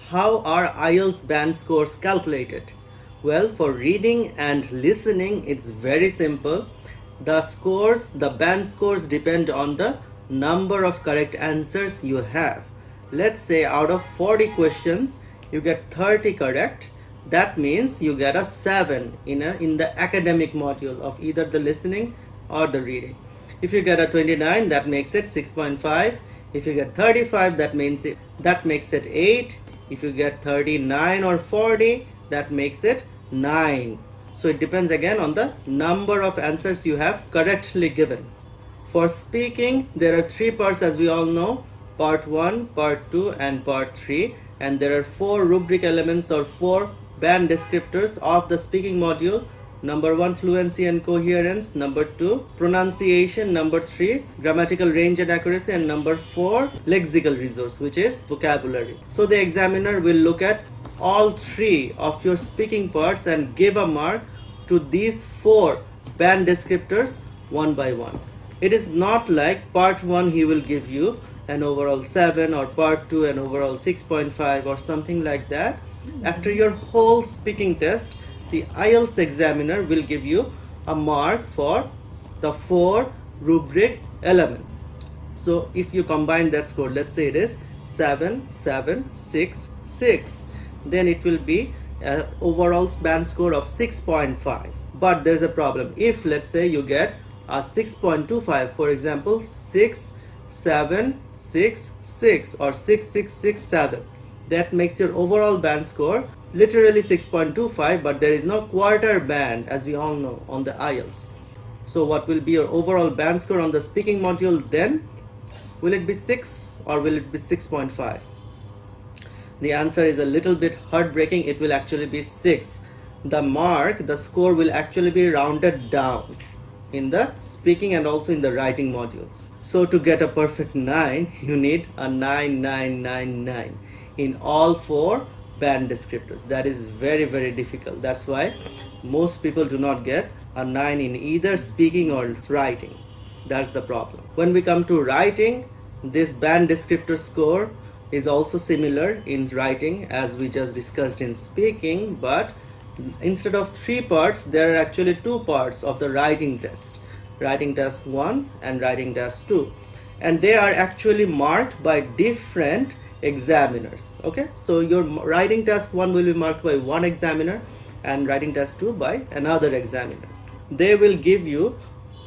How are IELTS band scores calculated? Well, for reading and listening, it's very simple. The band scores depend on the number of correct answers you have. Let's say out of 40 questions, you get 30 correct. That means you get a 7 in the academic module of either the listening or the reading. If you get a 29, that makes it 6.5. If you get 35, that makes it 8. If you get 39 or 40, that makes it 9. So it depends again on the number of answers you have correctly given. For speaking, there are 3 parts, as we all know: part 1, part 2 and part 3, and there are 4 rubric elements or 4 band descriptors of the speaking module. Number 1, fluency and coherence. Number 2, pronunciation. Number 3, grammatical range and accuracy. And number 4, lexical resource, which is vocabulary. So the examiner will look at all 3 of your speaking parts and give a mark to these 4 band descriptors one by one. It is not like part 1 he will give you an overall 7, or part 2 an overall 6.5 or something like that. After your whole speaking test, the IELTS examiner will give you a mark for the 4 rubric elements. So if you combine that score, let's say it is 7, 7, 6, 6, then it will be an overall band score of 6.5. But there's a problem. If let's say you get a 6.25, for example 6, 7, 6, 6 or 6, 6, 6, 7, that makes your overall band score literally 6.25, but there is no quarter band, as we all know, on the IELTS. So what will be your overall band score on the speaking module then? Will it be 6 or will it be 6.5? The answer is a little bit heartbreaking. It will actually be 6. The score will actually be rounded down in the speaking and also in the writing modules. So to get a perfect 9, you need a 9 in all 4 band descriptors. That is very, very difficult. That's why most people do not get a 9 in either speaking or writing. That's the problem. When we come to writing, this band descriptor score is also similar in writing as we just discussed in speaking, but instead of 3 parts, there are actually 2 parts of the writing test: writing test 1 and writing test 2, and they are actually marked by different examiners. Okay, so your writing test 1 will be marked by one examiner and writing test 2 by another examiner. They will give you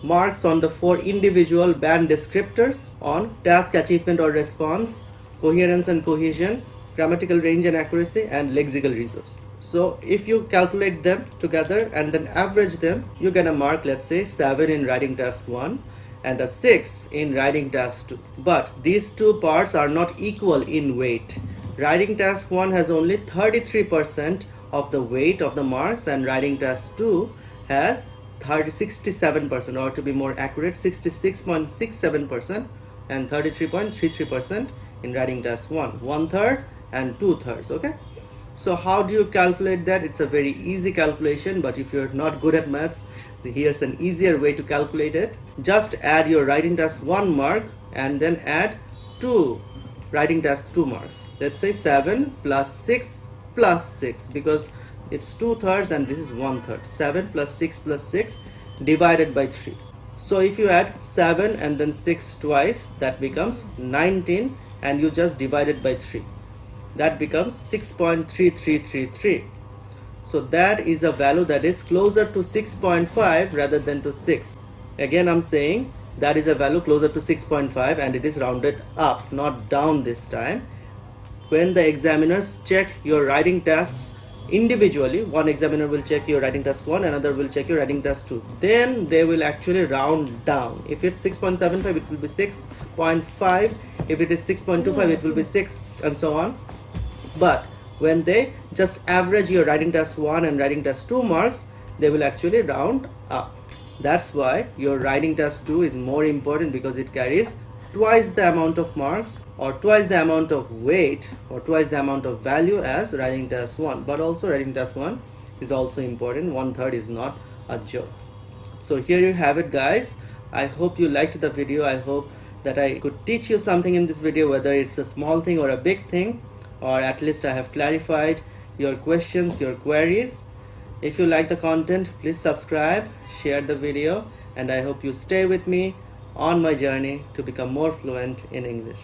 marks on the 4 individual band descriptors on task achievement or response, coherence and cohesion, grammatical range and accuracy, and lexical resource. So if you calculate them together and then average them, you get a mark, let's say 7 in writing test 1 and a 6 in writing test 2. But these 2 parts are not equal in weight. Writing test 1 has only 33% of the weight of the marks, and writing test 2 has 67%, or to be more accurate, 66.67% and 33.33% in writing test 1, 1/3 and 2/3. Okay, so how do you calculate that? It's a very easy calculation, but if you're not good at maths, here's an easier way to calculate it. Just add your writing test 1 mark and then add 2 writing test 2 marks. Let's say 7 plus 6 plus 6, because it's 2/3 and this is 1/3. 7 plus 6 plus 6 divided by 3. So if you add 7 and then 6 twice, that becomes 19, and you just divide it by 3. That becomes 6.3333. So that is a value that is closer to 6.5 rather than to 6. Again, I'm saying that is a value closer to 6.5, and it is rounded up, not down this time. When the examiners check your writing tests individually, one examiner will check your writing test 1, another will check your writing test 2, then they will actually round down. If it's 6.75, it will be 6.5. If it is 6.25, it will be 6, and so on. But when they just average your writing test 1 and writing test 2 marks, they will actually round up. That's why your writing test 2 is more important, because it carries twice the amount of marks, or twice the amount of weight, or twice the amount of value as writing test 1. But also writing test 1 is also important. 1/3 is not a joke. So here you have it, guys. I hope you liked the video. I hope that I could teach you something in this video, whether it's a small thing or a big thing. or at least I have clarified your questions, your queries. If you like the content, please subscribe, share the video, and I hope you stay with me on my journey to become more fluent in English.